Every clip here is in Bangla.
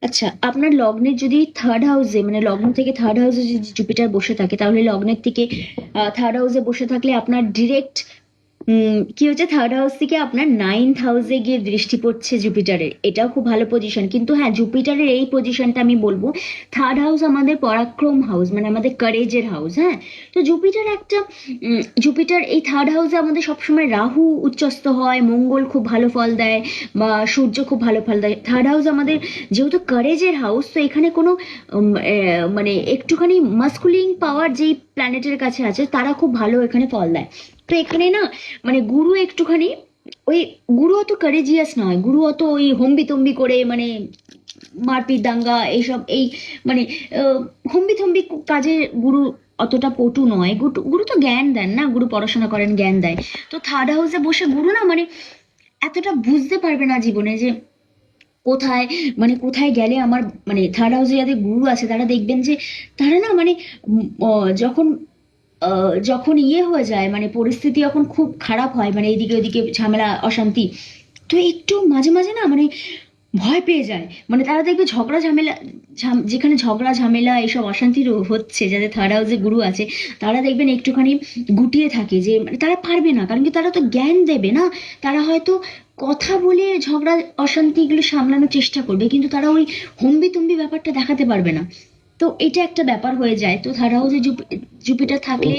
আচ্ছা, আপনার লগ্নের যদি থার্ড হাউসে, মানে লগ্ন থেকে থার্ড হাউসে যদি জুপিটার বসে থাকে, তাহলে লগ্নের থেকে থার্ড হাউসে বসে থাকলে আপনার ডিরেক্ট কি হচ্ছে, থার্ড হাউস থেকে আপনার নাইন্থ হাউসে গিয়ে দৃষ্টি পড়ছে জুপিটারের। এটাও খুব ভালো পজিশন, কিন্তু হ্যাঁ, জুপিটারের এই পজিশনটা আমি বলবো, থার্ড হাউস আমাদের পরাক্রম হাউস, মানে আমাদের কারেজের হাউস। হ্যাঁ, তো জুপিটার একটা জুপিটার এই থার্ড হাউসে আমাদের সবসময় রাহু উচ্চস্থ হয়, মঙ্গল খুব ভালো ফল দেয়, বা সূর্য খুব ভালো ফল দেয়। থার্ড হাউস আমাদের যেহেতু কারেজের হাউস, তো এখানে কোনো মানে একটুখানি মাস্কুলিন পাওয়ার যেই প্ল্যানেটের কাছে আছে তারা খুব ভালো এখানে ফল দেয়। তো এখানে না, মানে গুরু একটুখানি ওই, গুরু অত কারেজিয়াস নয়, গুরু অত ওই হম্বি তম্বি করে, মানে মারপিট দাঙ্গা এইসব, এই মানে হম্বি থম্বি কাজে গুরু অতটা পটু নয়। গুরু গুরু তো জ্ঞান দেন না, গুরু পড়াশোনা করেন, জ্ঞান দেয়। তো থার্ড হাউসে বসে গুরু না, মানে এতটা বুঝতে পারবে না জীবনে যে কোথায়, মানে কোথায় গেলে আমার, মানে থার্ড হাউসে যাদের গুরু আছে তারা দেখবেন যে তারা না, মানে যখন যখন হয়ে যায়, মানে পরিস্থিতি যখন খুব খারাপ হয়, মানে এদিকে ওদিকে ঝামেলা অশান্তি, তো একটু মাঝে মাঝে না, মানে ভয় পেয়ে যায়। মানে তারা দেখবে ঝগড়া ঝামেলা, যেখানে ঝগড়া ঝামেলা এইসব অশান্তি হচ্ছে, যাদের থার্ড হাউসে গুরু আছে, তারা দেখবেন একটুখানি গুটিয়ে থাকে, যে মানে তারা পারবে না, কারণ কি তারা তো জ্ঞান দেবে না। তারা হয়তো কথা বলে ঝগড়া অশান্তি এগুলো সামলানোর চেষ্টা করবে, কিন্তু তারা ওই হম্বি তুম্বি ব্যাপারটা দেখাতে পারবে না। তো এটা একটা ব্যাপার হয়ে যায়। তো থার্ড হাউসে জুপিটার থাকলে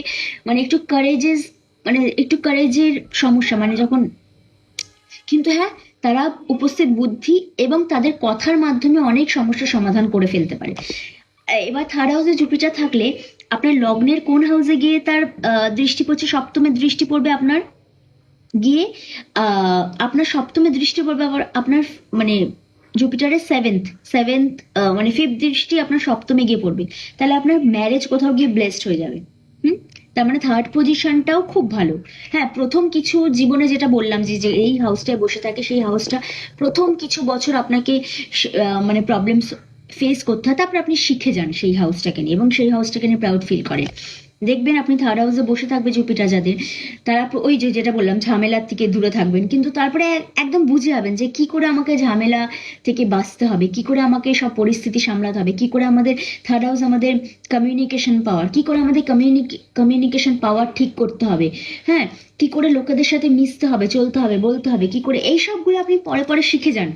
মানে একটু কারেজেস, মানে একটু কারেজের সমস্যা, মানে যখন, কিন্তু হ্যাঁ, তারা উপস্থিত বুদ্ধি এবং তাদের কথার মাধ্যমে অনেক সমস্যার সমাধান করে ফেলতে পারে। এবার থার্ড হাউসে জুপিটার থাকলে আপনার লগ্নের কোন হাউসে গিয়ে তার দৃষ্টি পড়ছে, সপ্তমে দৃষ্টি পড়বে আপনার, গিয়ে আপনার সপ্তমে দৃষ্টি পড়বে আবার আপনার, মানে জুপিটারের সেভেন্থ সেভেন্থ মানে ফিফথ দৃষ্টি আপনার সপ্তমে গিয়ে পড়বে। তাহলে আপনার ম্যারেজ কোথাও গিয়ে ব্লেসড হয়ে যাবে। হুম, তার মানে থার্ড পজিশনটাও খুব ভালো। হ্যাঁ, প্রথম কিছু জীবনে যেটা বললাম, যে যে এই হাউসটায় বসে থাকে, সেই হাউসটা প্রথম কিছু বছর আপনাকে মানে প্রবলেমস ফেস করতে হয়, তারপর আপনি শিখে যান সেই হাউসটাকে নিয়ে, এবং সেই হাউসটাকে নিয়ে প্রাউড ফিল করেন। দেখবেন আপনি থার্ড হাউসে বসে থাকবে জুপিটার যাদের, তারা ওই যে যেটা বললাম, ঝামেলার থেকে দূরে থাকবেন, কিন্তু তারপরে একদম বুঝে যাবেন যে কি করে আমাকে ঝামেলা থেকে বাঁচতে হবে, কি করে আমাকে সব পরিস্থিতি সামলাতে হবে, কি করে আমাদের থার্ড হাউস আমাদের কমিউনিকেশন পাওয়ার, কি করে আমাদের কমিউনিকেশন পাওয়ার ঠিক করতে হবে। হ্যাঁ, কি করে লোকেদের সাথে মিশতে হবে, চলতে হবে, বলতে হবে, কি করে, এই সবগুলো আপনি পরে পরে শিখে যান।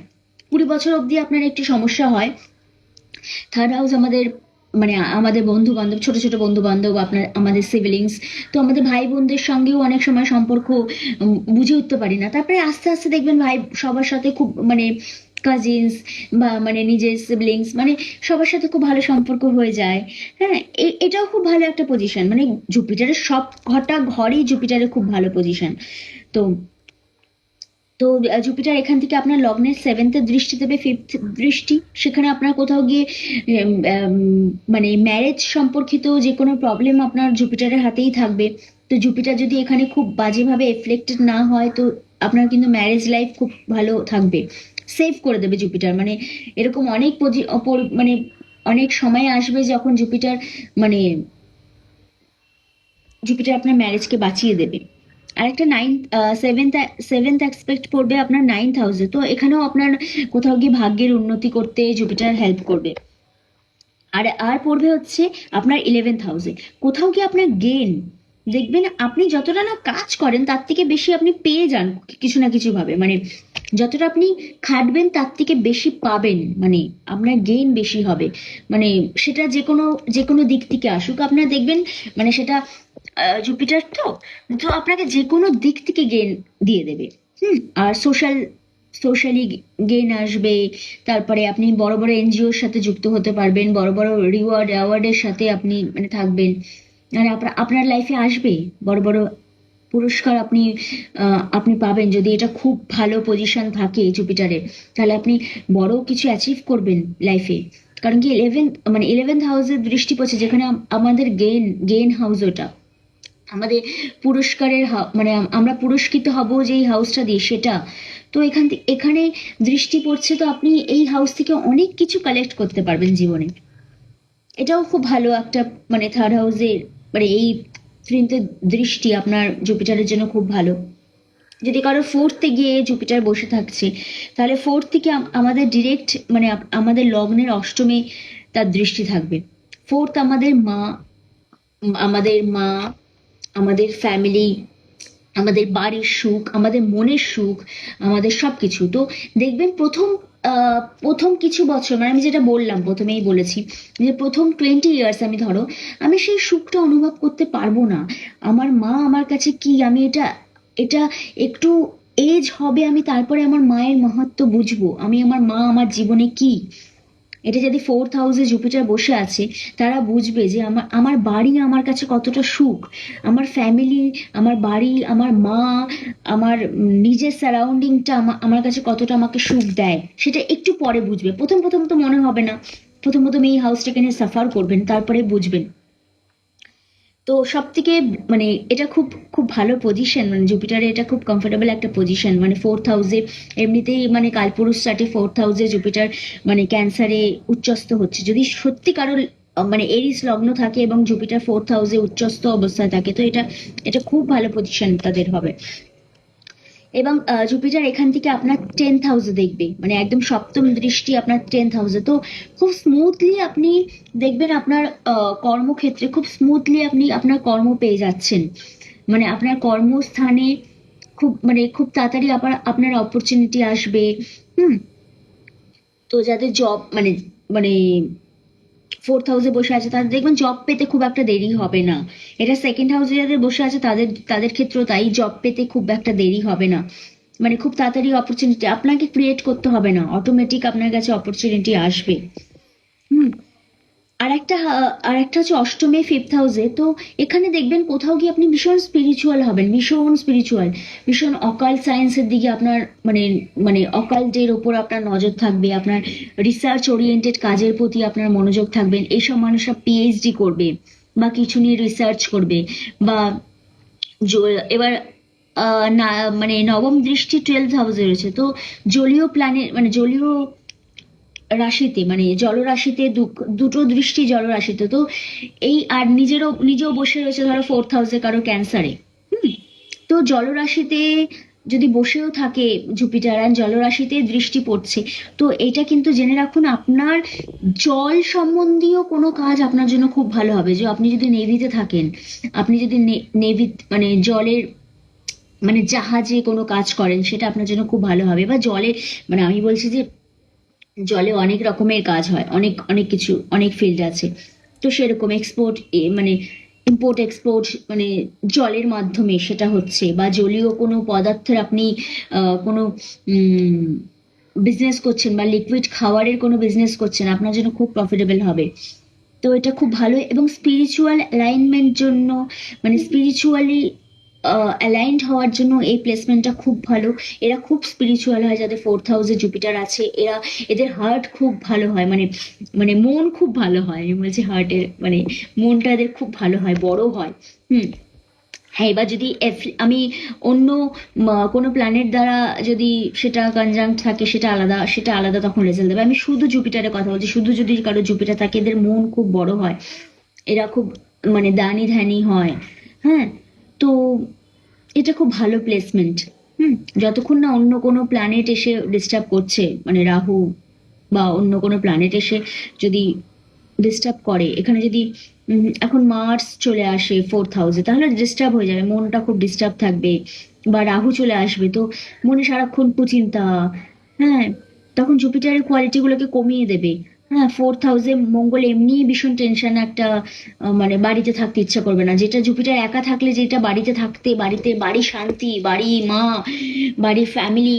20 বছর অবধি আপনার একটি সমস্যা হয়। থার্ড হাউস আমাদের, মানে আমাদের বন্ধু বান্ধব, ছোট ছোট বন্ধু বান্ধব, আপনার আমাদের সিবলিংস, তো আমাদের ভাই বোনদের সঙ্গেও অনেক সময় সম্পর্ক বুঝে উঠতে পারি না। তারপরে আস্তে আস্তে দেখবেন ভাই সবার সাথে খুব, মানে কাজিনস বা মানে নিজের সিবলিংস, মানে সবার সাথে খুব ভালো সম্পর্ক হয়ে যায়। হ্যাঁ, এটাও খুব ভালো একটা পজিশন, মানে জুপিটারের সব ঘটা ঘরই জুপিটারের খুব ভালো পজিশন। তো তো জুপিটার এখান থেকে আপনার লগ্নের সেভেন্থের দৃষ্টি দেবে, ফিফথ দৃষ্টি, সেখানে আপনার কোথাও গিয়ে মানে ম্যারেজ সম্পর্কিত যে কোনো প্রবলেম আপনার জুপিটারের হাতেই থাকবে। তো জুপিটার যদি এখানে খুব বাজেভাবে এফ্লেক্টেড না হয়, তো আপনার কিন্তু ম্যারেজ লাইফ খুব ভালো থাকবে, সেভ করে দেবে জুপিটার। মানে এরকম অনেক মানে অনেক সময় আসবে যখন জুপিটার, মানে জুপিটার আপনার ম্যারেজকে বাঁচিয়ে দেবে। আর একটা সেভেন্থ সেভেন্থ এক্সপেক্ট করবে আপনার নাইন্থ হাউসে, তো এখানেও আপনার কোথাও গিয়ে ভাগ্যের উন্নতি করতে জুপিটার হেল্প করবে। আর আর পড়বে হচ্ছে আপনার 11th হাউসে, কোথাও গিয়ে আপনার গেন, দেখবেন আপনি যতটা না কাজ করেন তার থেকে বেশি আপনি পেয়ে যান কিছু না কিছু ভাবে, মানে যতটা আপনি খাটবেন তার থেকে বেশি পাবেন, মানে আপনার গেইন বেশি হবে। মানে সেটা যে কোনো দিক থেকে আসুক, আপনার দেখবেন, মানে সেটা জুপিটার তো, তো আপনাকে যে কোনো দিক থেকে গেইন দিয়ে দেবে। আর সোশ্যালি গেইন আসবে। তারপরে আপনি বড় বড় এনজিওর সাথে যুক্ত হতে পারবেন, বড় বড় রিওয়ার্ড অ্যাওয়ার্ডের সাথে আপনি মানে থাকবেন। আর আপনার লাইফে আসবে বড় বড় পুরস্কার, আপনি পাবেন যদি এটা খুব ভালো পজিশন থাকে জুপিটারের। তাহলে আপনি বড় কিছু অ্যাচিভ করবেন লাইফে। কারণ কি মানে 11th হাউসের দৃষ্টি পড়ছে, যেখানে আমাদের গেইন হাউস, ওটা আমাদের পুরস্কারের মানে আমরা পুরস্কৃত হব যেই হাউসটা দিয়ে, সেটা। তো এখানে দৃষ্টি পড়ছে, তো আপনি এই হাউস থেকে অনেক কিছু কালেক্ট করতে পারবেন জীবনে। এটাও খুব ভালো একটা, মানে থার্ড হাউসের, মানে এই দৃষ্টি আপনার জুপিটারের জন্য খুব ভালো। যদি কারো ফোর্থে গিয়ে জুপিটার বসে থাকছে, তাহলে ফোর্থ থেকে আমাদের ডিরেক্ট মানে আমাদের লগ্নের অষ্টমে তার দৃষ্টি থাকবে। ফোর্থ আমাদের মা, আমাদের ফ্যামিলি, আমাদের বাড়ির সুখ, আমাদের মনের সুখ, আমাদের সবকিছু। তো দেখবেন প্রথম কিছু বছর, মানে আমি যেটা বললাম প্রথমেই বলেছি যে প্রথম 20 ইয়ার্স আমি ধরো আমি সেই সুখটা অনুভব করতে পারবো না। আমার মা আমার কাছে কি, আমি এটা এটা একটু এজ হবে, আমি তারপরে আমার মায়ের মাহাত্ম্য বুঝবো, আমি আমার মা আমার জীবনে কি। এটা যদি 4th হাউসে জুপিটার বসে আছে, তারা বুঝবে যে আমার আমার বাড়ি আমার কাছে কতটা সুখ, আমার ফ্যামিলি, আমার বাড়ি, আমার মা, আমার নিজের সারাউন্ডিংটা আমার কাছে কতটা আমাকে সুখ দেয়, সেটা একটু পরে বুঝবে। প্রথম প্রথম তো মনে হবে না, প্রথম প্রথম এই হাউসটাকে নিয়ে সাফার করবেন, তারপরে বুঝবেন। তো সব থেকে মানে এটা খুব খুব ভালো পজিশন, মানে জুপিটারে এটা খুব কমফোর্টেবল একটা পজিশন। মানে 4th হাউসে এমনিতেই মানে কালপুরুষ চাটে 4th হাউসে জুপিটার মানে ক্যান্সারে উচ্চস্থ হচ্ছে। যদি সত্যি কারোর মানে এরিস লগ্ন থাকে এবং জুপিটার 4th হাউসে উচ্চস্থ অবস্থায় থাকে, তো এটা এটা খুব ভালো পজিশন তাদের হবে। এবং জুপিটার এখান থেকে আপনার 10th হাউসে দেখবে, মানে একদম সপ্তম দৃষ্টি আপনার 10th হাউসে। তো খুব স্মুথলি আপনি দেখবেন আপনার কর্মক্ষেত্রে খুব স্মুথলি আপনি আপনার কর্ম পেয়ে যাচ্ছেন। মানে আপনার কর্মস্থানে খুব তাড়াতাড়ি আবার আপনার অপরচুনিটি আসবে। হুম। তো যাদের জব মানে মানে 4th হাউসে বসে আছে, তাদের দেখবেন জব পেতে খুব একটা দেরি হবে না। এটা 2nd হাউসে যাদের বসে আছে, তাদের তাদের ক্ষেত্রেও তাই, জব পেতে খুব একটা দেরি হবে না। মানে খুব তাড়াতাড়ি অপরচুনিটি আপনাকে ক্রিয়েট করতে হবে না, অটোমেটিক আপনার কাছে অপরচুনিটি আসবে। হুম। আর একটা হচ্ছে অষ্টমে 5th হাউসে। তো এখানে দেখবেন কোথাও গিয়ে আপনি ভীষণ স্পিরিচুয়াল হবেন, ভীষণ স্পিরিচুয়াল, ভীষণ অকাল সায়েন্সের দিকে আপনার মানে মানে অকাল্টের ওপর আপনার নজর থাকবে, আপনার রিসার্চ ওরিয়েন্টেড কাজের প্রতি আপনার মনোযোগ থাকবেন। এইসব মানুষরা পিএইচডি করবে বা কিছু নিয়ে রিসার্চ করবে, বা এবার না মানে নবম দৃষ্টি 12th হাউসে রয়েছে। তো জলীয় প্ল্যানেট মানে জলীয় রাশিতে, মানে জলরাশিতে দুটো দৃষ্টি জলরাশিতে। তো এই আর নিজেও বসে রয়েছে ধরো 4th হাউসে কারো ক্যান্সারে। হুম। তো জলরাশিতে যদি বসেও থাকে জুপিটার আর জলরাশিতে দৃষ্টি পড়ছে, তো এটা কিন্তু জেনে রাখুন আপনার জল সম্বন্ধীয় কোনো কাজ আপনার জন্য খুব ভালো হবে। যে আপনি যদি নেভিতে থাকেন, আপনি যদি নেভি মানে জলের মানে জাহাজে কোনো কাজ করেন, সেটা আপনার জন্য খুব ভালো হবে। বা জলে মানে আমি বলছি যে জলে অনেক রকমের কাজ হয়, অনেক অনেক কিছু, অনেক ফিল্ড আছে। তো সেরকম এক্সপোর্ট মানে ইম্পোর্ট এক্সপোর্ট মানে জলের মাধ্যমে সেটা হচ্ছে, বা জলীয় কোনো পদার্থের আপনি কোনো বিজনেস করছেন, বা লিকুইড খাবারের কোনো বিজনেস করছেন, আপনার জন্য খুব প্রফিটেবল হবে। তো এটা খুব ভালো। এবং স্পিরিচুয়াল অ্যালাইনমেন্ট জন্য মানে স্পিরিচুয়ালি অ্যালাইনড হওয়ার জন্য এই প্লেসমেন্টটা খুব ভালো। এরা খুব স্পিরিচুয়াল হয় যাদের 4th হাউসে জুপিটার আছে। এদের হার্ট খুব ভালো হয়, মানে মানে মন খুব ভালো হয়। আমি বলছি হার্টের মানে মনটা এদের খুব ভালো হয়, বড় হয়। হুম। হ্যাঁ, এবার যদি আমি অন্য কোনো প্ল্যানেট দ্বারা যদি সেটা কনজাংক্ট থাকে, সেটা আলাদা তখন রেজাল্ট দেবে। আমি শুধু জুপিটারের কথা বলছি। শুধু যদি কারো জুপিটার থাকে, এদের মন খুব বড় হয়, এরা খুব মানে দানি ধ্যানি হয়। হ্যাঁ। তো এটা খুব ভালো প্লেসমেন্ট। হুম। যতক্ষণ না অন্য কোনো প্ল্যানেট এসে ডিস্টার্ব করছে, মানে রাহু বা অন্য কোনো প্ল্যানেট এসে যদি ডিস্টার্ব করে, এখানে যদি এখন মার্স চলে আসে 4th হাউসে, তাহলে ডিস্টার্ব হয়ে যাবে, মনটা খুব ডিস্টার্ব থাকবে। বা রাহু চলে আসবে, তো মনে সারাক্ষণ কুচিন্তা। হ্যাঁ। তখন জুপিটারের কোয়ালিটি গুলোকে কমিয়ে দেবে। হ্যাঁ, 4th হাউসে মঙ্গল এমনি ভীষণ টেনশন একটা, মানে বাড়িতে থাকতে ইচ্ছা করবে না। যেটা জুপিটার একা থাকলে, যেটা বাড়িতে থাকতে, বাড়ি শান্তি, বাড়ি মা, বাড়ির ফ্যামিলি,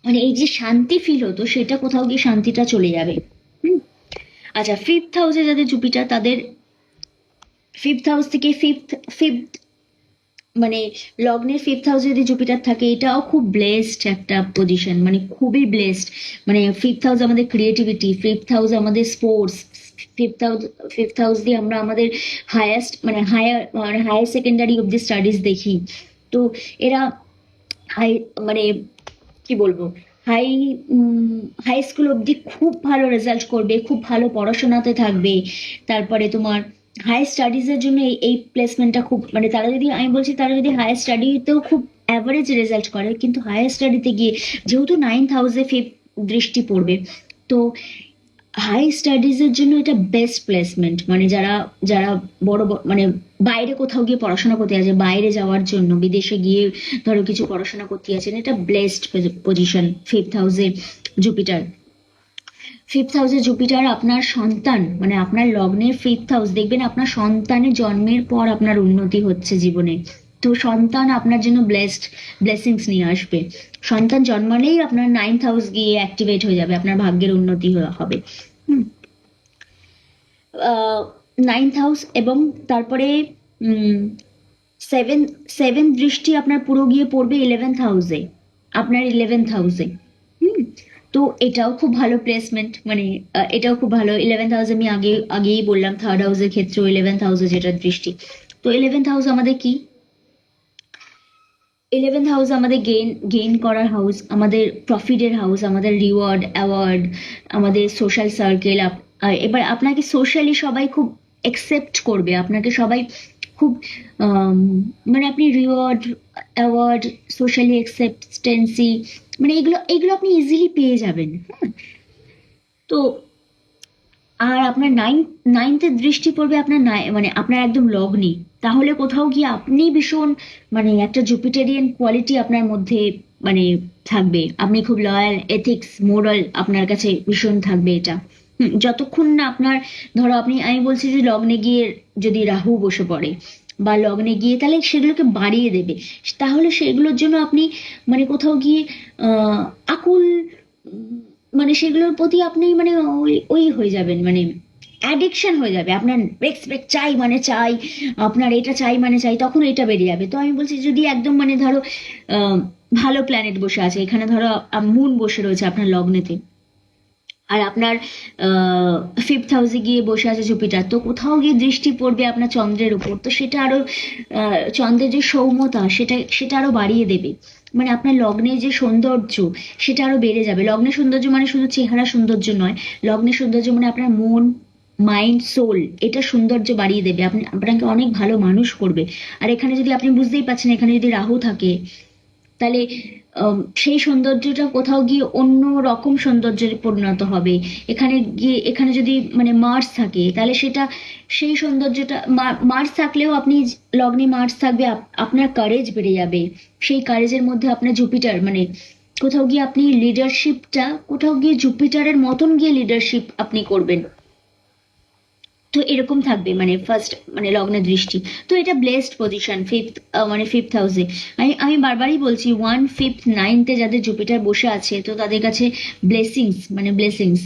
মানে এই যে শান্তি ফিল হতো, সেটা কোথাও গিয়ে শান্তিটা চলে যাবে। হুম। আচ্ছা, 5th হাউসে যাদের জুপিটার, তাদের 5th হাউস থেকে ফিফথ মানে লগ্নের 5th হাউসে যদি জুপিটার থাকে, এটাও খুব ব্লেসড একটা পজিশন, মানে খুবই ব্লেসড। মানে 5th হাউস আমাদের ক্রিয়েটিভিটি, 5th হাউস আমাদের sports, fifth house fifth house দিয়ে আমরা আমাদের হায়াস্ট মানে হায়ার সেকেন্ডারি অব্দি স্টাডিজ দেখি। তো এরা হাই মানে কি বলবো, হাই হাই স্কুল অব্দি খুব ভালো রেজাল্ট করবে, খুব ভালো পড়াশোনাতে থাকবে। তারপরে তোমার হায়ার স্টাডিজের জন্য এই প্লেসমেন্টটা খুব, মানে তারা যদি, আমি বলছি তারা যদি হায়ার স্টাডিতেও খুব অ্যাভারেজ রেজাল্ট করে, কিন্তু হায়ার স্টাডিতে গিয়ে যেহেতু 9th হাউসে ফিফথ দৃষ্টি পড়বে, তো হাই স্টাডিজের জন্য এটা বেস্ট প্লেসমেন্ট। মানে যারা যারা মানে বাইরে কোথাও গিয়ে পড়াশোনা করতে আছে, বাইরে যাওয়ার জন্য বিদেশে গিয়ে ধরো কিছু পড়াশোনা করতে আছেন, এটা ব্লেসড পজিশন। ফিফথ হাউসে জুপিটার আপনার সন্তান, মানে আপনার লগ্নের ফিফথ হাউস, দেখবেন আপনার সন্তানের জন্মের পর আপনার উন্নতি হচ্ছে জীবনে। তো সন্তান আপনার জন্য ব্লেসিংস নিয়ে আসবে। সন্তান জন্মালেই আপনার 9th হাউস গিয়ে অ্যাক্টিভেট হয়ে যাবে, আপনার ভাগ্যের উন্নতি হবে। হুম। 9th হাউস এবং তারপরে সেভেন সেভেন দৃষ্টি আপনার পুরো গিয়ে পড়বে 11th হাউসে, আপনার 11th হাউসে। হুম। তো এটাও খুব ভালো প্লেসমেন্ট, মানে এটাও খুব ভালো। 11th হাউস আমি আগেই বললাম, 3rd হাউসের ক্ষেত্রেও 11th হাউসে যেটা দৃষ্টি। তো 11th হাউস আমাদের কি? 11th হাউস আমাদের গেইন করার হাউস, আমাদের প্রফিটের হাউস, আমাদের রিওয়ার্ড অ্যাওয়ার্ড, আমাদের সোশ্যাল সার্কেল। এবার আপনাকে সোশ্যালি সবাই খুব একসেপ্ট করবে, আপনাকে সবাই খুব আম, মানে আপনি রিওয়ার্ড অ্যাওয়ার্ড সোশ্যালি অ্যাকসেপ্টেন্সি, মানে এগুলো এগুলো আপনি ইজিলি পেয়ে যাবেন। হ্যাঁ। তো আর আপনার নাইনথের দৃষ্টি পড়বে আপনার মানে আপনার একদম লগ্নে। তাহলে কোথাও গিয়ে আপনি ভীষণ, মানে একটা জুপিটেরিয়ান কোয়ালিটি আপনার মধ্যে মানে থাকবে। আপনি খুব লয়াল, এথিক্স, মোরাল আপনার কাছে ভীষণ থাকবে এটা। যতক্ষণ না আপনার, ধরো আমি বলছি যে লগ্নে গিয়ে যদি রাহু বসে পড়ে বা লগ্নে গিয়ে, তাহলে সেগুলোকে বাড়িয়ে দেবে। তাহলে সেগুলোর জন্য আপনি মানে কোথাও গিয়ে আকুল, মানে সেগুলোর প্রতি আপনি মানে ওই ওই হয়ে যাবেন, মানে অ্যাডিকশন হয়ে যাবে আপনার। এক্সপেক্ট চাই মানে চাই, আপনার এটা চাই মানে চাই, তখন এটা বেরিয়ে যাবে। তো আমি বলছি যদি একদম মানে ধরো ভালো প্ল্যানেট বসে আছে, এখানে ধরো মুন বসে রয়েছে আপনার লগ্নেতে, আর আপনার ফিফথ হাউসে গিয়ে বসে আছে জুপিটার, তো কোথাও গিয়ে দৃষ্টি পড়বে আপনার চন্দ্রের উপর, তো সেটা আরো চন্দ্রের যে সৌম্যতা সেটা সেটা আরো বাড়িয়ে দেবে। মানে আপনার লগ্নের যে সৌন্দর্য সেটা আরো বেড়ে যাবে। লগ্নের সৌন্দর্য মানে শুধু চেহারা সৌন্দর্য নয়, লগ্নের সৌন্দর্য মানে আপনার মন, মাইন্ড, সোল, এটা সৌন্দর্য বাড়িয়ে দেবে, আপনাকে অনেক ভালো মানুষ করবে। আর এখানে যদি আপনি বুঝতেই পারছেন, এখানে যদি রাহু থাকে, তাহলে সেই সৌন্দর্যটা কোথাও গিয়ে অন্য রকম সৌন্দর্যে পরিণত হবে। এখানে যদি মানে মার্স থাকে, তাহলে সেটা সেই সৌন্দর্যটা, মার্স থাকলেও আপনি লগ্নে মার্স থাকবে, আপনার কারেজ বেড়ে যাবে। সেই কারেজের মধ্যে আপনার জুপিটার, মানে কোথাও গিয়ে আপনি লিডারশিপটা, কোথাও গিয়ে জুপিটারের মতন গিয়ে লিডারশিপ আপনি করবেন। তো এরকম থাকবে মানে ফার্স্ট মানে লগ্নের দৃষ্টি। তো এটা ব্লেসড পজিশন ফিফথ হাউসে। আমি বারবারই বলছি, 1, 5, 9-এ যাদের জুপিটার বসে আছে, তো তাদের কাছে ব্লেসিংস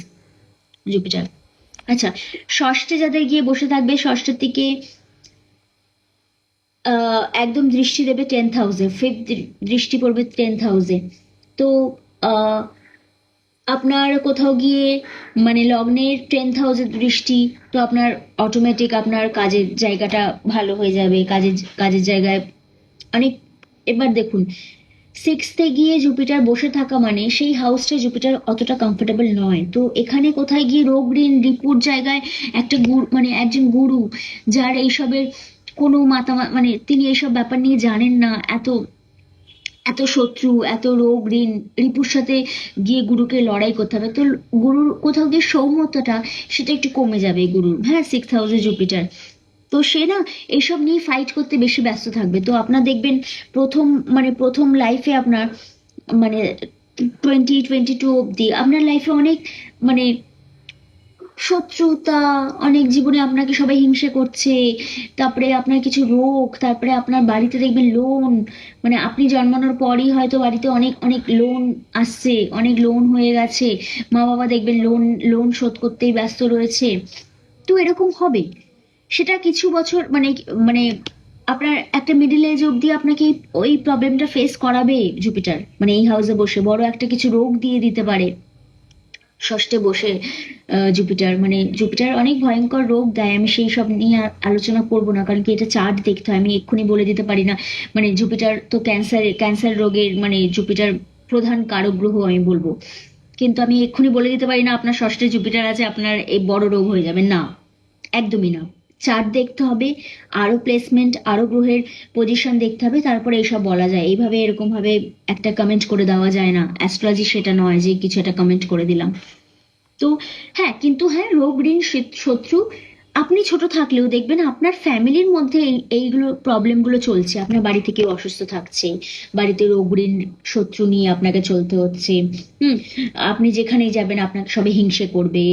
জুপিটার। আচ্ছা, ষষ্ঠে যাদের গিয়ে বসে থাকবে, ষষ্ঠের দিকে একদম দৃষ্টি দেবে 10th হাউসে, ফিফথ দৃষ্টি পড়বে 10th হাউসে। তো আহ আপনার কোথাও গিয়ে মানে লগ্নের 10th হাউসের দৃষ্টি, তো আপনার অটোমেটিক আপনার কাজের জায়গাটা ভালো হয়ে যাবে, কাজের জায়গায় অনেক। এবার দেখুন, সিক্সথে গিয়ে জুপিটার বসে থাকা মানে সেই হাউসটা জুপিটার অতটা কমফোর্টেবল নয়। তো এখানে কোথায় গিয়ে রোগ ঋণ রিপুর জায়গায় একটা মানে একজন গুরু, যার এইসবের কোনো মানে তিনি এইসব ব্যাপার নিয়ে জানেন না, এত এত শত্রু, এত রোগ ঋণ রিপুর সাথে গিয়ে গুরুকে লড়াই করতে হবে। তো গুরুর কোথাও গিয়ে সৌম্যতাটা সেটা একটু কমে যাবে গুরুর। হ্যাঁ, 6th হাউসে জুপিটার, তো সে না এসব নিয়ে ফাইট করতে বেশি ব্যস্ত থাকবে। তো আপনার দেখবেন প্রথম লাইফে আপনার মানে 2022 অব্দি আপনার লাইফে অনেক মানে শত্রুতা, অনেক জীবনে আপনাকে সবাই হিংসে করছে, তারপরে আপনার কিছু রোগ, তারপরে আপনার বাড়িতে দেখবেন লোন, মানে আপনি জন্মানোর পরই হয়তো বাড়িতে অনেক অনেক লোন আসছে, অনেক লোন হয়ে গেছে, মা বাবা দেখবেন লোন লোন শোধ করতেই ব্যস্ত রয়েছে। তো এরকম হবে, সেটা কিছু বছর মানে মানে আপনার একটা মিডল এজ অব্দি আপনাকে ওই প্রবলেমটা ফেস করাবে জুপিটার, মানে এই হাউসে বসে বড় একটা কিছু রোগ দিয়ে দিতে পারে। ষষ্ঠে বসে জুপিটার, মানে জুপিটার অনেক ভয়ঙ্কর রোগ দেয়। আমি সেই সব নিয়ে আলোচনা করব না, কারণ কি এটা চার্ট দেখতে হয়, আমি এক্ষুনি বলে দিতে পারি না। মানে জুপিটার তো ক্যান্সার রোগের মানে জুপিটার প্রধান কারক গ্রহ আমি বলবো, কিন্তু আমি এক্ষুনি বলে দিতে পারি না আপনার ষষ্ঠে জুপিটার আছে আপনার এই বড় রোগ হয়ে যাবে, না, একদমই না। চার্ট দেখতে হবে, আরো প্লেসমেন্ট, আরো গ্রহের পজিশন দেখতে হবে, তারপরে এইসব বলা যায়। এইভাবে এরকম ভাবে একটা কমেন্ট করে দেওয়া যায় না, অ্যাস্ট্রোলজি সেটা নয় যে কিছু একটা কমেন্ট করে দিলাম। তো হ্যাঁ, কিন্তু হ্যাঁ, রোগ ঋণ শত্রু আপনি ছোট থাকলেও দেখবেন আপনার ফ্যামিলির মধ্যে এইগুলো প্রবলেমগুলো চলছে। আপনার বাড়িতে কেউ অসুস্থ থাকছে, বাড়িতে রোগ ঋণ শত্রু নিয়ে আপনাকে চলতে হচ্ছে। হুম। আপনি যেখানেই যাবেন আপনাকে সবাই হিংসে করবে।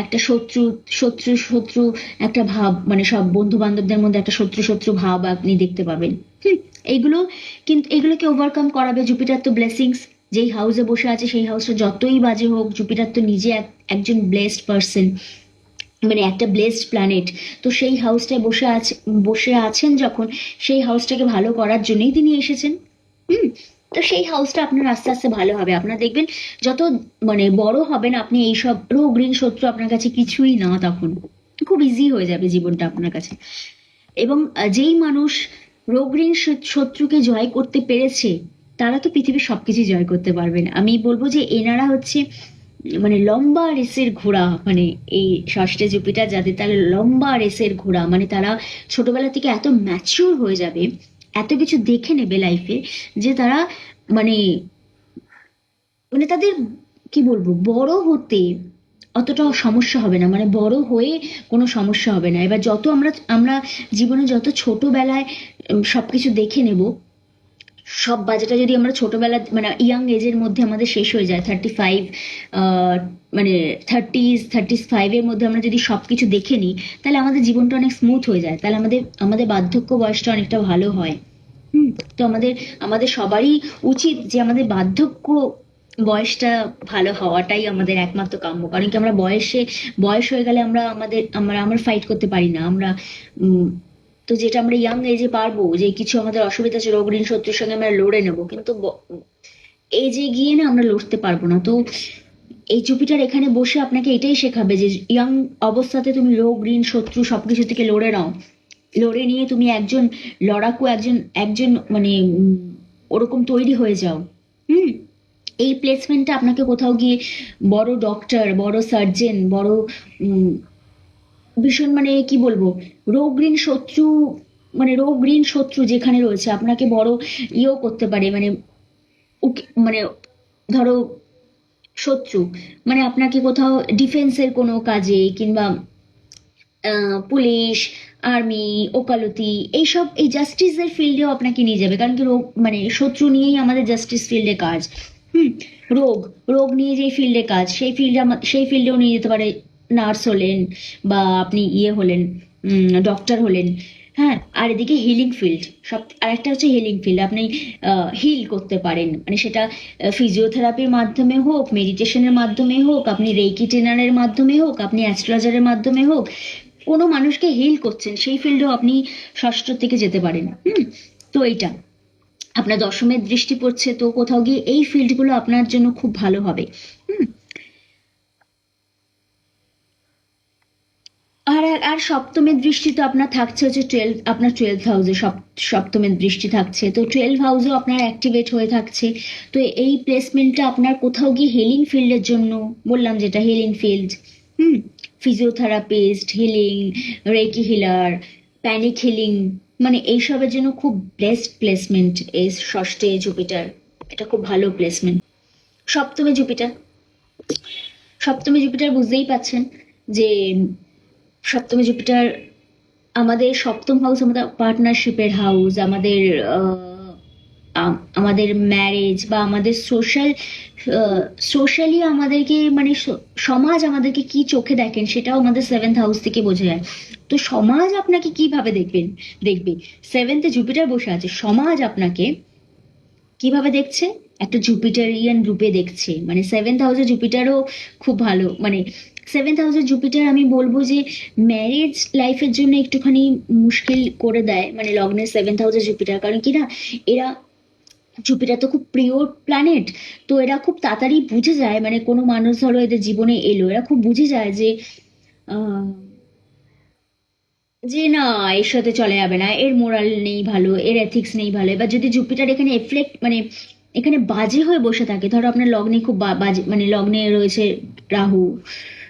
একটা শত্রু শত্রু শত্রু একটা ভাব, মানে সব বন্ধু বান্ধবদের মধ্যে একটা শত্রু শত্রু ভাব আপনি দেখতে পাবেন। হুম। এইগুলো, কিন্তু এগুলোকে ওভারকাম করাবে জুপিটার তো ব্লেসিংস। যেই হাউসে বসে আছে সেই হাউসটা যতই বাজে হোক, জুপিটার তো নিজে একজন ব্লেসড পার্সন, মানে একটা ব্লেসড প্ল্যানেট। তো সেই হাউসটায় বসে আছেন যখন, সেই হাউসটাকে ভালো করার জন্যই তিনি এসেছেন। হুম। তো সেই হাউসটা আপনার আস্তে আস্তে ভালো হবে। আপনার দেখবেন যত মানে বড় হবেন আপনি, এইসব রোগ ঋণ শত্রু আপনার কাছে কিছুই না, তখন খুব ইজি হয়ে যাবে জীবনটা আপনার কাছে। এবং যেই মানুষ রোগ ঋণ শত্রুকে জয় করতে পেরেছে, তারা তো পৃথিবীর সবকিছু জয় করতে পারবেন। আমি বলবো যে এনারা হচ্ছে মানে লম্বা রেসের ঘোড়া, মানে এই ষষ্ঠে জুপিটার যাদের, তারা লম্বা রেসের ঘোড়া। মানে তারা ছোটবেলা থেকে এত ম্যাচিওর হয়ে যাবে, এত কিছু দেখে নেবে লাইফে, যে তারা মানে মানে তাদের কি বলবো, বড় হতে অতটা সমস্যা হবে না, মানে বড় হয়ে কোনো সমস্যা হবে না। এবার যত আমরা আমরা জীবনে যত ছোটবেলায় সবকিছু দেখে নেব, সব বাজেটটা যদি আমরা ছোটবেলা মানে ইয়াং এজের মধ্যে আমাদের শেষ হয়ে যায়, 35 মানে 35-এর মধ্যে আমরা যদি সবকিছু দেখে নিই, তাহলে আমাদের জীবনটা অনেক স্মুথ হয়ে যায়, তাহলে আমাদের আমাদের বার্ধক্য বয়সটা অনেকটা ভালো হয়। হুম। তো আমাদের আমাদের সবারই উচিত যে আমাদের বার্ধক্য বয়সটা ভালো হওয়াটাই আমাদের একমাত্র কাম্য। কারণ কি আমরা বয়স হয়ে গেলে আমরা ফাইট করতে পারি না আমরা। উম, তো যেটা আমরা ইয়াং এজে পারবো, যে কিছু আমাদের অসুবিধা আছে রোগ ঋণ শত্রুর সঙ্গে আমরা লড়ে নেবো, কিন্তু এজে গিয়ে না আমরা লড়তে পারবো না। তো এই জুপিটার এখানে বসে আপনাকে এটাই শেখাবে যে ইয়াং অবস্থাতে তুমি রোগ ঋণ শত্রু সবকিছু থেকে লড়ে নাও, লড়ে নিয়ে তুমি একজন লড়াকু, একজন একজন মানে ওরকম তৈরি হয়ে যাও। হুম। এই প্লেসমেন্টটা আপনাকে কোথাও গিয়ে বড় ডক্টর, বড় সার্জেন, বড় ভীষণ মানে কি বলবো, রোগ ঋণ শত্রু, মানে রোগ ঋণ শত্রু যেখানে রয়েছে আপনাকে বড় ইয়েও করতে পারে, মানে মানে ধরো শত্রু, মানে আপনাকে কোথাও ডিফেন্সের কোনো কাজে, কিংবা পুলিশ, আর্মি, ওকালতি, এইসব এই জাস্টিসের ফিল্ডেও আপনাকে নিয়ে যাবে। কারণ কি রোগ মানে শত্রু নিয়েই আমাদের জাস্টিস ফিল্ডে কাজ। হুম। রোগ রোগ নিয়ে যে ফিল্ডে কাজ, সেই ফিল্ডেও নিয়ে যেতে পারে। নার্স হলেন, বা আপনি ইয়ে হলেন, ডক্টর হলেন। হ্যাঁ, আর এদিকে হিলিং ফিল্ড, আরেকটা হচ্ছে হিলিং ফিল্ড। আপনি হিল করতে পারেন, মানে সেটা ফিজিওথেরাপির মাধ্যমে হোক, মেডিটেশনের মাধ্যমে হোক, আপনি রেকি ট্রেনারের মাধ্যমে হোক, আপনি অ্যাস্ট্রোলজারের মাধ্যমে হোক, কোনো মানুষকে হিল করছেন, সেই ফিল্ডেও আপনি ষষ্ঠ থেকে যেতে পারেন। তো এইটা আপনার দশমের দৃষ্টি পড়ছে, তো কোথাও গিয়ে এই ফিল্ডগুলো আপনার জন্য খুব ভালো হবে। হুম। আর আর সপ্তমের দৃষ্টি তো আপনার থাকছে হচ্ছে আপনার 12th হাউসে সপ্তমের দৃষ্টি থাকছে, তো 12 হাউসেও আপনার অ্যাক্টিভেট হয়ে থাকছে। তো এই প্লেসমেন্টটা আপনার কোথাও গিয়ে হিলিং ফিল্ডের জন্য, বললাম যেটা হিলিং ফিল্ড। হুম। Physiotherapist, healing, reiki healer, panic healing, মানে এইসবের জন্য খুব বেস্ট প্লেসমেন্ট এই ষষ্ঠে জুপিটার। এটা খুব ভালো প্লেসমেন্ট। সপ্তমে জুপিটার, সপ্তমে জুপিটার বুঝতেই পাচ্ছেন যে সপ্তমে জুপিটার আমাদের সপ্তম হাউস, আমাদের পার্টনারশিপের হাউস, আমাদের আমাদের ম্যারেজ বা আমাদের সোশ্যালি আমাদেরকে মানে সমাজ আমাদেরকে কি চোখে দেখেন সেটাও আমাদের 7th হাউস থেকে বোঝা যায়। তো সমাজ আপনাকে কিভাবে দেখবে, 7th-এ জুপিটার বসে আছে, সমাজ আপনাকে কিভাবে দেখছে, একটা জুপিটারিয়ান রূপে দেখছে। মানে 7th হাউসে জুপিটারও খুব ভালো, মানে 7th হাউসের জুপিটার আমি বলবো যে ম্যারেজ লাইফের জন্য একটুখানি মুশকিল করে দেয়, মানে লগ্নের 7th হাউসের জুপিটার। কারণ কি না, এরা জুপিটার তো খুব প্রিয় প্ল্যানেট, তো এরা খুব তাড়াতাড়ি বুঝে যায়, মানে কোনো মানুষ ধরো এদের জীবনে এলো, এরা খুব বুঝে যায় যে আহ, যে না, এর সাথে চলে যাবে না, এর মোরাল নেই ভালো, এর এথিক্স নেই ভালো। এবার যদি জুপিটার এখানে এফ্লেক্ট মানে এখানে বাজে হয়ে বসে থাকে, ধরো আপনার লগ্নে খুব বাজে, মানে লগ্নে রয়েছে রাহু,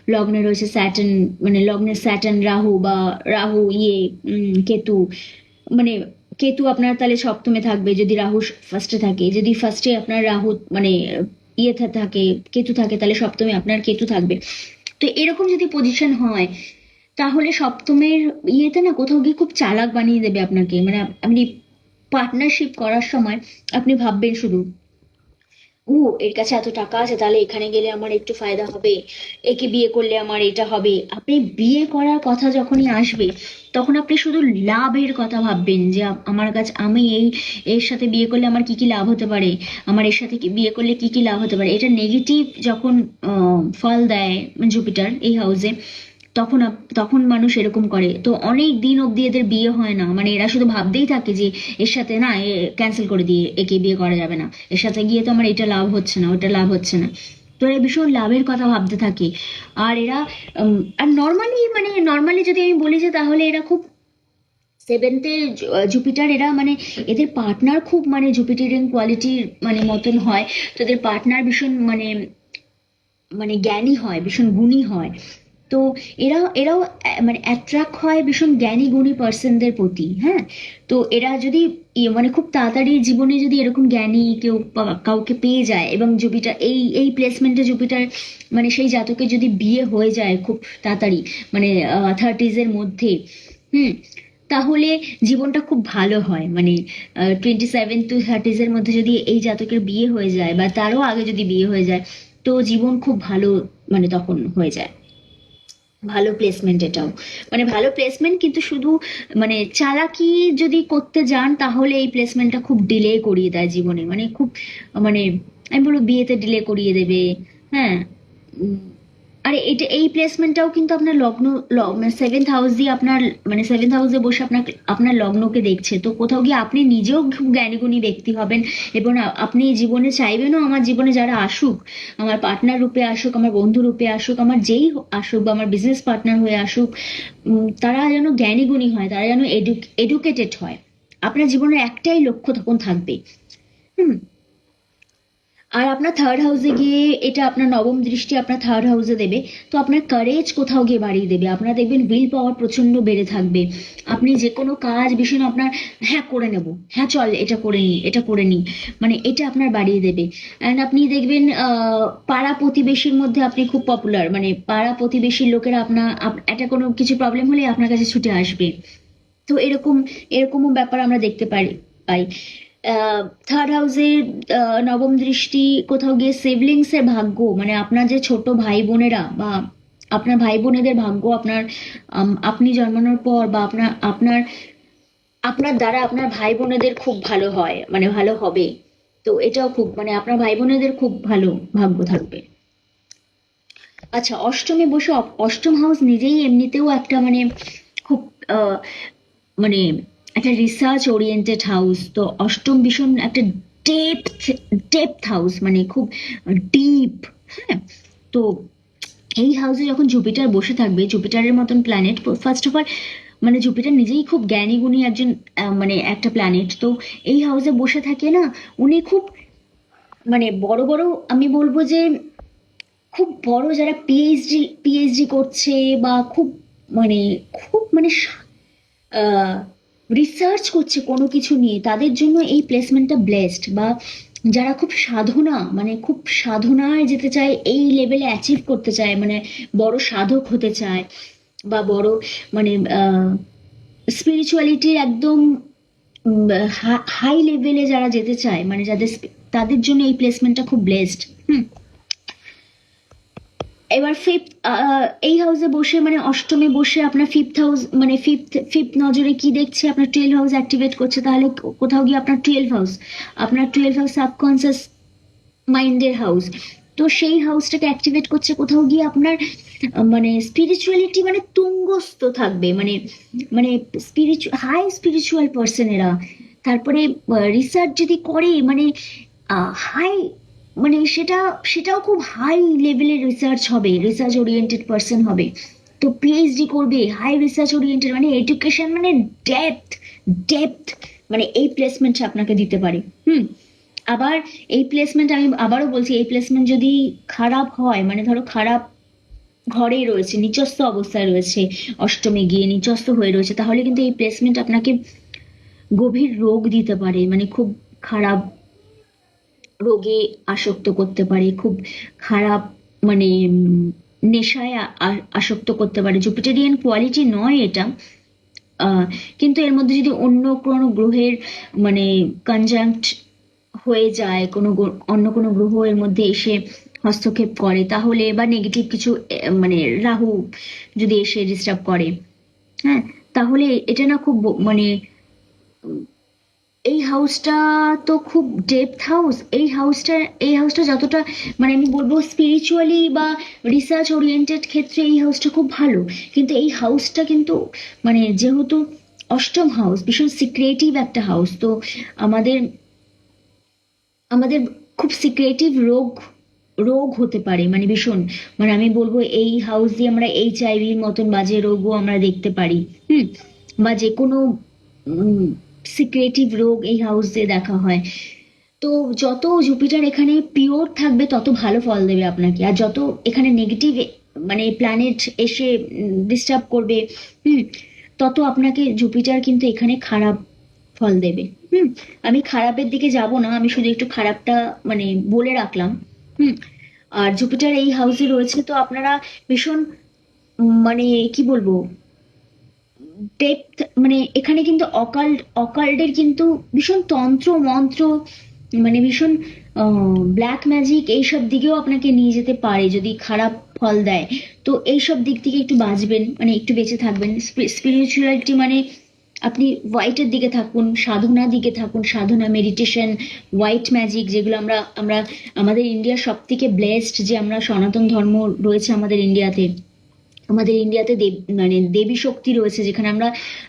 লগ্নে রয়েছে স্যাটার্ন, মানে লগ্নের স্যাটার্ন রাহু, বা রাহু কেতু, মানে কেতু আপনার তাহলে সপ্তমে থাকবে যদি রাহু ফার্স্টে থাকে, যদি ফার্স্টে আপনার রাহু মানে ইয়েতে থাকে, কেতু থাকে, তাহলে সপ্তমে আপনার কেতু থাকবে। তো এরকম যদি পজিশন হয় তাহলে সপ্তমের ইয়েতে না কোথাও গিয়ে খুব চালাক বানিয়ে দেবে আপনাকে। মানে আপনি পার্টনারশিপ করার সময় আপনি ভাববেন শুধু, ও এর কাছে এত টাকা আছে, তাহলে এখানে গেলে আমার একটু ফায়দা হবে, একে বিয়ে করলে আমার এটা হবে। আপনি বিয়ে করার কথা যখনই আসবে তখন আপনি শুধু লাভের কথা ভাববেন, যে আমার কাছে আমি এর সাথে বিয়ে করলে আমার কি কি লাভ হতে পারে, আমার এর সাথে বিয়ে করলে কি কি লাভ হতে পারে। এটা নেগেটিভ যখন ফল দেয় জুপিটার এই হাউসে, তখন মানুষ এরকম করে। তো অনেক দিন অব্দি এদের বিয়ে হয় না, মানে এরা শুধু ভাবতেই থাকে যে এর সাথে না, ক্যান্সেল করে দিয়ে একে বিয়ে করা যাবে না, এর সাথে গিয়ে তো আমার এটা লাভ হচ্ছে না, ওটা লাভ হচ্ছে না। তো এরা ভীষণ লাভের কথা ভাবতে থাকে। আর এরা আর নর্মালি যদি আমি বলি যে তাহলে এরা খুব সেভেন্থে জুপিটার, এরা মানে এদের পার্টনার খুব মানে জুপিটারিয়ান কোয়ালিটির মানে মতন হয়। তো এদের পার্টনার ভীষণ মানে মানে জ্ঞানী হয়, ভীষণ গুণী হয়। তো এরাও মানে অ্যাট্রাক্ট হয় ভীষণ জ্ঞানী গুণী পার্সনদের প্রতি। হ্যাঁ, তো এরা যদি মানে খুব তাড়াতাড়ি জীবনে যদি এরকম জ্ঞানী কেউ কাউকে পেয়ে যায়, এবং জুপিটার এই প্লেসমেন্টে জুপিটার মানে সেই জাতকের যদি বিয়ে হয়ে যায় খুব তাড়াতাড়ি, মানে থার্টিজ এর মধ্যে, হুম, তাহলে জীবনটা খুব ভালো হয়। মানে 27 to 30s এর মধ্যে যদি এই জাতকের বিয়ে হয়ে যায়, বা তারও আগে যদি বিয়ে হয়ে যায়, তো জীবন খুব ভালো মানে তখন হয়ে যায়। ভালো প্লেসমেন্ট এটাও, মানে ভালো প্লেসমেন্ট, কিন্তু শুধু মানে চালাকি যদি করতে যান তাহলে এই প্লেসমেন্টটা খুব ডিলে করিয়ে দেয় জীবনে, মানে খুব মানে আমি বলবো বিয়েতে ডিলে করিয়ে দেবে। হ্যাঁ, উম, আরে এটা এই প্লেসমেন্টটাও কিন্তু আপনার লগ্ন, সেভেন্থ হাউস দিয়ে আপনার, মানে সেভেন্থ হাউসে বসে আপনার আপনার লগ্নকে দেখছে। তো কোথাও গিয়ে আপনি নিজেও খুব জ্ঞানীগুণী ব্যক্তি হবেন, এবং আপনি জীবনে চাইবেনও আমার জীবনে যারা আসুক, আমার পার্টনার রূপে আসুক, আমার বন্ধু রূপে আসুক, আমার যেই আসুক, বা আমার বিজনেস পার্টনার হয়ে আসুক, তারা যেন জ্ঞানীগুণী হয়, তারা যেন এডুকেটেড হয়। আপনার জীবনের একটাই লক্ষ্য তখন থাকবে। হুম। আর আপনার থার্ড হাউসে গিয়ে এটা আপনার নবম দৃষ্টি আপনার থার্ড হাউসে দেবে। তো আপনার কারেজ কোথাও গিয়ে বাড়িয়ে দেবে, আপনার দেখবেন উইল পাওয়ার প্রচন্ড বেড়ে থাকবে। আপনি যে কোনো কাজ ভীষণ আপনার, হ্যাঁ করে নেব, হ্যাঁ চল এটা করে নি, এটা করে নি, মানে এটা আপনার বাড়িয়ে দেবে। অ্যান্ড আপনি দেখবেন পাড়া প্রতিবেশীর মধ্যে আপনি খুব পপুলার, মানে পাড়া প্রতিবেশীর লোকেরা একটা কোনো কিছু প্রবলেম হলে আপনার কাছে ছুটে আসবে। তো এরকমও ব্যাপার আমরা দেখতে পাই। থার্ড হাউসের নবম দৃষ্টি কোথাও গিয়ে সিবলিংস এর ভাগ্য, মানে আপনার যে ছোট ভাই বোনেরা, বা আপনার ভাই বোনেদের ভাগ্য, আপনার আপনি জন্মানোর পর, বা আপনার আপনার আপনার দ্বারা আপনার ভাই বোনেদের খুব ভালো হয়, মানে ভালো হবে। তো এটাও খুব মানে আপনার ভাই বোনেদের খুব ভালো ভাগ্য থাকবে। আচ্ছা, অষ্টমে বসে অষ্টম হাউস নিজেই এমনিতেও একটা মানে খুব আহ, মানে একটা রিসার্চ ওরিয়েন্টেড হাউস। তো অষ্টম ভীষণ একটা ডেপথ ডেপথ হাউস, মানে খুব ডিপ। হ্যাঁ, তো এই হাউসে যখন জুপিটার বসে থাকবে, জুপিটারের মতন প্ল্যানেট, ফার্স্ট অফ অল মানে জুপিটার নিজেই খুব জ্ঞানী গুণী একজন মানে একটা প্ল্যানেট। তো এই হাউসে বসে থাকে না, উনি খুব মানে বড় বড়, আমি বলবো যে খুব বড় যারা পিএইচডি করছে, বা খুব মানে খুব রিসার্চ করছে কোনো কিছু নিয়ে, তাদের জন্য এই প্লেসমেন্টটা ব্লেসড। বা যারা খুব সাধনা, মানে খুব সাধনায় যেতে চায়, এই লেভেলে অ্যাচিভ করতে চায়, মানে বড় সাধক হতে চায়, বা বড় মানে স্পিরিচুয়ালিটির একদম হাই লেভেলে যারা যেতে চায়, মানে তাদের জন্য এই প্লেসমেন্টটা খুব ব্লেসড। হুম। এবার এই হাউসে বসে মানে অষ্টমে বসে আপনার ফিফথ হাউস, মানে ফিফথ নজরে কি দেখছে, আপনার 12 হাউস অ্যাক্টিভেট করছে। তাহলে কোথাও গিয়ে আপনার 12 হাউস সাবকনসিয়াস মাইন্ডের হাউস। তো সেই হাউসটাকে অ্যাক্টিভেট করছে, কোথাও গিয়ে আপনার মানে স্পিরিচুয়ালিটি মানে তুঙ্গস্থ থাকবে, মানে মানে হাই স্পিরিচুয়াল পার্সন এরা। তারপরে রিসার্চ যদি করে, মানে হাই, মানে সেটাও খুব হাই লেভেলের রিসার্চ হবে, রিসার্চ ওরিয়েন্টেড পার্সন হবে। তো পিএইচডি করবে, হাই রিসার্চ ওরিয়েন্টেড, মানে এডুকেশন মানে ডেপথ ডেপথ, মানে এই প্লেসমেন্ট আপনাকে দিতে পারে। হুম। আবার এই প্লেসমেন্ট, আমি আবারও বলছি, এই প্লেসমেন্ট যদি খারাপ হয়, মানে ধরো খারাপ ঘরেই রয়েছে, নিচস্থ অবস্থায় রয়েছে, অষ্টমে গিয়ে নিচস্থ হয়ে রয়েছে, তাহলে কিন্তু এই প্লেসমেন্ট আপনাকে গভীর রোগ দিতে পারে, মানে খুব খারাপ রোগে আসক্ত করতে পারে, খুব খারাপ মানে নেশায় আসক্ত করতে পারে। জুপিটেরিয়ান কোয়ালিটি নয় এটা। আহ কিন্তু এর মধ্যে যদি অন্য কোনো গ্রহের মানে কনজাংক্ট হয়ে যায়, অন্য কোনো গ্রহ এর মধ্যে এসে হস্তক্ষেপ করে তাহলে, বা নেগেটিভ কিছু মানে রাহু যদি এসে ডিস্টার্ব করে, হ্যাঁ, তাহলে এটা না খুব মানে এই হাউসটা তো খুব ডেপথ হাউস। এই হাউসটা যতটা মানে আমি বলবো স্পিরিচুয়ালি বা রিসার্চ ওরিয়েন্টেড ক্ষেত্রে এই হাউসটা খুব ভালো, কিন্তু এই হাউসটা কিন্তু মানে যেহেতু অষ্টম হাউস, ভীষণ সিক্রেটিভ একটা হাউস, তো আমাদের আমাদের খুব সিক্রেটিভ রোগ রোগ হতে পারে, মানে ভীষণ, মানে আমি বলবো এই হাউস দিয়ে আমরা এইচআইভির মতন বাজে রোগও আমরা দেখতে পারি। হুম। বা যে কোনো সিক্রেটিভ রোগ এই হাউস দিয়ে দেখা হয়। তো যত জুপিটার এখানে পিওর থাকবে তত ভালো ফল দেবে আপনাকে, আর যত এখানে নেগেটিভ মানে প্ল্যানেট এসে ডিস্টার্ব করবে, হুম, তত আপনাকে জুপিটার কিন্তু এখানে খারাপ ফল দেবে। হুম। আমি খারাপের দিকে যাব না, আমি শুধু একটু খারাপটা মানে বলে রাখলাম। হুম। আর জুপিটার এই হাউসে রয়েছে, তো আপনারা ভীষণ মানে কি বলবো ডেপথ, মানে এখানে কিন্তু অকাল্টের কিন্তু ভীষণ তন্ত্র মন্ত্র, মানে ভীষণ ব্ল্যাক ম্যাজিক এইসব দিকেও আপনাকে নিয়ে যেতে পারে যদি খারাপ ফল দেয়। তো এইসব দিক থেকে একটু বাঁচবেন, মানে একটু বেঁচে থাকবেন। স্পিরিচুয়ালিটি মানে আপনি হোয়াইটের দিকে থাকুন, সাধনা দিকে থাকুন, সাধনা, মেডিটেশন, হোয়াইট ম্যাজিক, যেগুলো আমরা আমরা আমাদের ইন্ডিয়ার সব থেকে ব্লেসড যে আমরা সনাতন ধর্ম রয়েছে আমাদের ইন্ডিয়াতে দেব মানে দেবী শক্তি রয়েছে, যেখানে আমরা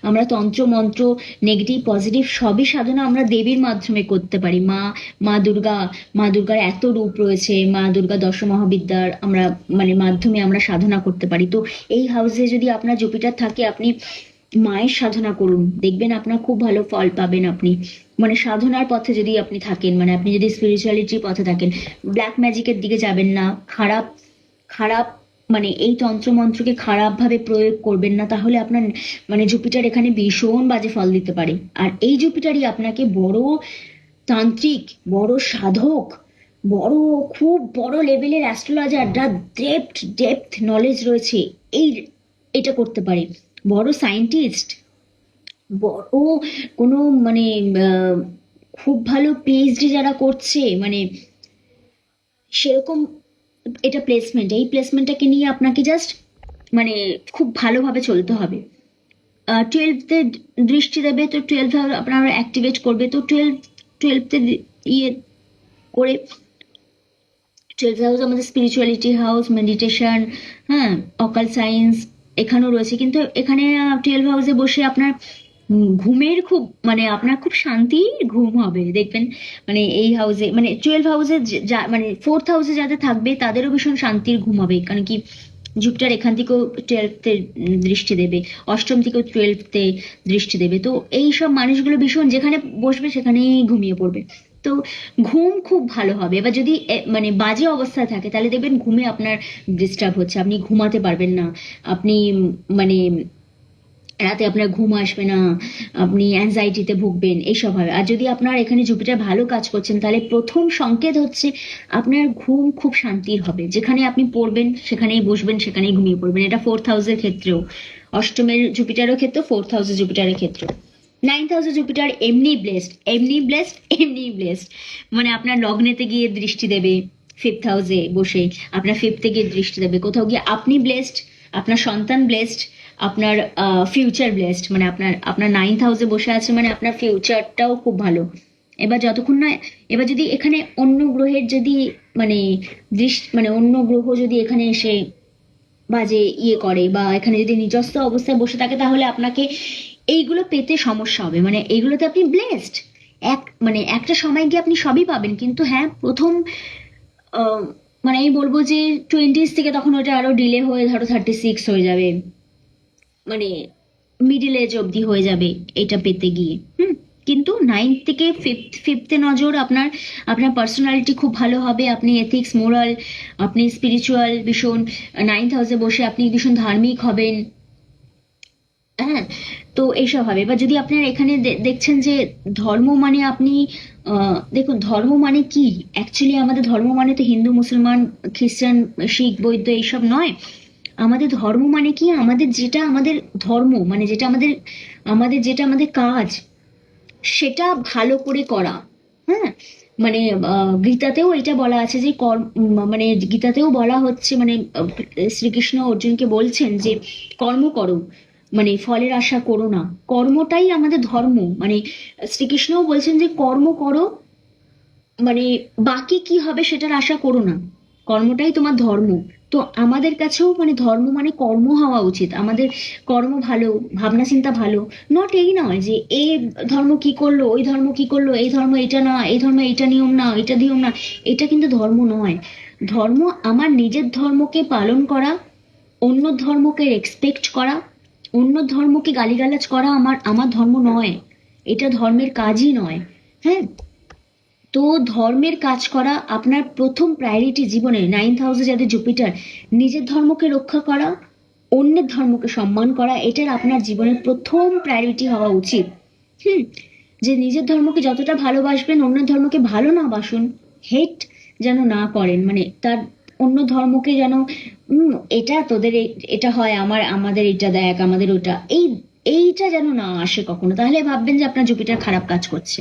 আমরা তন্ত্র মন্ত্র নেগেটিভ পজিটিভ সবই সাধনা আমরা দেবীর মাধ্যমে করতে পারি। মা দুর্গার এত রূপ রয়েছে, মা দুর্গা দশ মহাবিদ্যার আমরা মানে মাধ্যমে আমরা সাধনা করতে পারি। তো এই হাউসে যদি আপনার জুপিটার থাকে, আপনি মায়ের সাধনা করুন, দেখবেন আপনার খুব ভালো ফল পাবেন। আপনি মানে সাধনার পথে যদি আপনি থাকেন, মানে আপনি যদি স্পিরিচুয়ালিটির পথে থাকেন, ব্ল্যাক ম্যাজিকের দিকে যাবেন না, খারাপ খারাপ মানে এই তন্ত্রমন্ত্রকে খারাপ ভাবে প্রয়োগ করবেন না, তাহলে আপনার মানে জুপিটার এখানে ভীষণ বাজে ফল দিতে পারে। আর এই জুপিটারই আপনাকে বড় তান্ত্রিক, বড় সাধক, বড় খুব বড় লেভেলের অ্যাস্ট্রোলজার, যার ডেপথ নলেজ রয়েছে, এই এটা করতে পারে। বড় সায়েন্টিস্ট, বড় কোনো মানে আহ, খুব ভালো পিএইচডি যারা করছে, মানে সেরকম এটা প্লেসমেন্ট, এই প্লেসমেন্টটাকে নিয়ে আপনাকে জাস্ট মানে খুব ভালোভাবে চলতে হবে। টুয়েলভতে দৃষ্টি দেবে, তো টুয়েলভ আপনারা অ্যাক্টিভেট করবে, তো টুয়েলভতে ইয়ে করে, টুয়েলভ হাউস আমাদের স্পিরিচুয়ালিটি হাউস, মেডিটেশন, হ্যাঁ, অকাল সায়েন্স এখানেও রয়েছে। কিন্তু এখানে টুয়েলভ হাউসে বসে আপনার ঘুমের খুব মানে আপনার খুব শান্তির ঘুম হবে দেখবেন। মানে এই হাউসে মানে টুয়েলভ হাউসে মানে ফোর্থ হাউসে যাদের থাকবে তাদেরও ভীষণ শান্তির ঘুম হবে, কারণ কি জুপিটার এখান থেকেও টুয়েলভতে দৃষ্টি দেবে, অষ্টম থেকেও টুয়েলভতে দৃষ্টি দেবে। তো এই সব মানুষগুলো ভীষণ যেখানে বসবে সেখানেই ঘুমিয়ে পড়বে। তো ঘুম খুব ভালো হবে। এবার যদি মানে বাজে অবস্থায় থাকে তাহলে দেখবেন ঘুমে আপনার ডিস্টার্ব হচ্ছে, আপনি ঘুমাতে পারবেন না, আপনি মানে রাতে আপনার ঘুম আসবে না, আপনি অ্যাংজাইটিতে ভুগবেন, এইসব হবে। আর যদি আপনার এখানে জুপিটার ভালো কাজ করছেন, তাহলে প্রথম সংকেত হচ্ছে আপনার ঘুম খুব শান্তির হবে, যেখানে আপনি পড়বেন সেখানেই বসবেন, সেখানেই ঘুমিয়ে পড়বেন। এটা ফোর্থ হাউসের ক্ষেত্রেও, অষ্টমের জুপিটারের ক্ষেত্রে, ফোর্থ হাউসের জুপিটারের ক্ষেত্রে। নাইন্থ হাউসে জুপিটার এমনি ব্লেসড, এমনি ব্লেসড, এমনি ব্লেসড, মানে আপনার লগ্নেতে গিয়ে দৃষ্টি দেবে, ফিফথ হাউসে বসে আপনার ফিফথে গিয়ে দৃষ্টি দেবে, কোথাও গিয়ে আপনি ব্লেসড, আপনার সন্তান ব্লেসড, আপনার ফিউচার ব্লেসড, মানে আপনার আপনার নাইন্থ হাউসে বসে আছে মানে আপনার ফিউচারটাও খুব ভালো। এবার যতক্ষণ না, এবার যদি এখানে অন্য গ্রহের যদি মানে দৃষ্টি মানে অন্য গ্রহ যদি এখানে এসে বাজে ইয়ে করে, বা এখানে যদি নিজস্ব অবস্থায় বসে থাকে, তাহলে আপনাকে এইগুলো পেতে সমস্যা হবে। মানে এইগুলোতে আপনি ব্লেসড, মানে একটা সময় গিয়ে আপনি সবই পাবেন, কিন্তু হ্যাঁ প্রথম আহ, মানে আমি বলবো যে টোয়েন্টিস থেকে তখন ওটা আরো ডিলে হয়ে ধরো 36 হয়ে যাবে, মানে মিডিল এজ অবধি হয়ে যাবে এটা পেতে গিয়ে। হুম। কিন্তু নাইন্থ থেকে ফিফথে নজর আপনার, আপনার পার্সোনালিটি খুব ভালো হবে, আপনি এথিক্স মোরাল, আপনি স্পিরিচুয়াল ভীষণ, নাইন্থ হাউসে বসে আপনি ভীষণ ধার্মিক হবেন। হ্যাঁ, তো এইসব হবে। এবার যদি আপনার এখানে দেখছেন যে ধর্ম মানে আপনি দেখুন ধর্ম মানে কি, অ্যাকচুয়ালি আমাদের ধর্ম মানে তো হিন্দু মুসলমান খ্রিস্টান শিখ বৌদ্ধ এইসব নয়। আমাদের ধর্ম মানে কি, আমাদের যেটা আমাদের ধর্ম মানে যেটা আমাদের, যেটা আমাদের কাজ সেটা ভালো করে করা। হ্যাঁ, মানে গীতাতেও এটা বলা আছে যে মানে গীতাতেও বলা হচ্ছে, মানে শ্রীকৃষ্ণ অর্জুনকে বলছেন যে কর্ম করো, মানে ফলের আশা করো না। কর্মটাই আমাদের ধর্ম, মানে শ্রীকৃষ্ণও বলছেন যে কর্ম করো, মানে বাকি কি হবে সেটার আশা করো না, কর্মটাই তোমার ধর্ম। তো আমাদের কাছেও মানে ধর্ম মানে কর্ম হওয়া উচিত, আমাদের কর্ম ভালো, ভাবনা চিন্তা ভালো। নট এই নয় যে এ ধর্ম কি করলো, ওই ধর্ম কি করলো, এই ধর্ম এটা না, এই ধর্ম এটা নিয়ম না, এটা নিয়ম না। এটা কিন্তু ধর্ম নয়। ধর্ম আমার নিজের ধর্মকে পালন করা, অন্য ধর্মকে রেসপেক্ট করা, অন্য ধর্মকে গালিগালাজ করা আমার আমার ধর্ম নয়, এটা ধর্মের কাজই নয়। হ্যাঁ, তো ধর্মের কাজ করা আপনার প্রথম প্রায়োরিটি জীবনে, নাইন্থ হাউসে যাদের জুপিটার, নিজের ধর্মকে রক্ষা করা, অন্যের ধর্মকে সম্মান করা, এটার আপনার জীবনের প্রথম প্রায়োরিটি হওয়া উচিত। হুম, যে নিজের ধর্মকে যতটা ভালোবাসবেন অন্যের ধর্মকে ভালো না বাসুন, হেট যেন না করেন, মানে তার অন্য ধর্মকে যেন এটা তোদের এটা হয়, আমাদের এটা দেখ, আমাদের ওটা, এইটা যেন না আসে কখনো, তাহলে ভাববেন যে আপনার জুপিটার খারাপ কাজ করছে।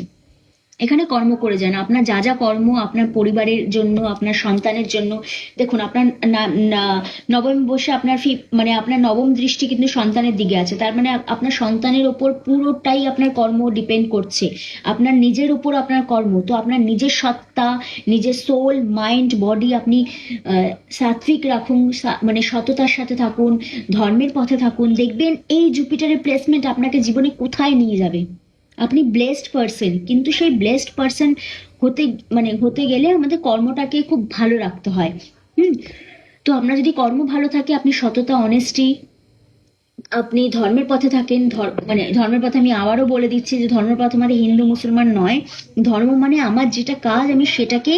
এখানে কর্ম করে যান, আপনার যা যা কর্ম আপনার পরিবারের জন্য, আপনার সন্তানের জন্য। দেখুন আপনার নবম বসে আপনার মানে আপনার নবম দৃষ্টি কিন্তু সন্তানের দিকে আছে, তার মানে আপনার সন্তানের ওপর পুরোটাই আপনার কর্ম ডিপেন্ড করছে, আপনার নিজের উপর আপনার কর্ম। তো আপনার নিজের সত্তা, নিজের সোল মাইন্ড বডি আপনি সাত্বিক রাখুন, মানে সততার সাথে থাকুন, ধর্মের পথে থাকুন, দেখবেন এই জুপিটারের প্লেসমেন্ট আপনাকে জীবনে কোথায় নিয়ে যাবে। আপনি ব্লেসড পার্সন, কিন্তু সেই ব্লেসড পার্সন হতে, মানে হতে গেলে আমাদের কর্মটাকে খুব ভালো রাখতে হয়। হুম, তো আপনার যদি কর্ম ভালো থাকে, আপনি সততা অনেস্টি, আপনি ধর্মের পথে থাকেন, মানে ধর্মের পথে আমি আবারও বলে দিচ্ছি যে ধর্মের পথে মানে হিন্দু মুসলমান নয়। ধর্ম মানে আমার যেটা কাজ আমি সেটাকে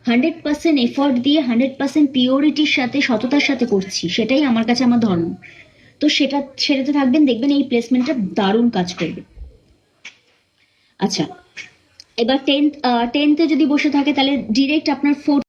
100% এফর্ট দিয়ে, 100% পিওরিটির সাথে, সততার সাথে করছি, সেটাই আমার কাছে আমার ধর্ম। তো সেটাতে থাকবেন, দেখবেন এই প্লেসমেন্টটা দারুণ কাজ করবে। আচ্ছা, এবার টেন্থে যদি বসে থাকে তাহলে ডিরেক্ট আপনার ফোর্থ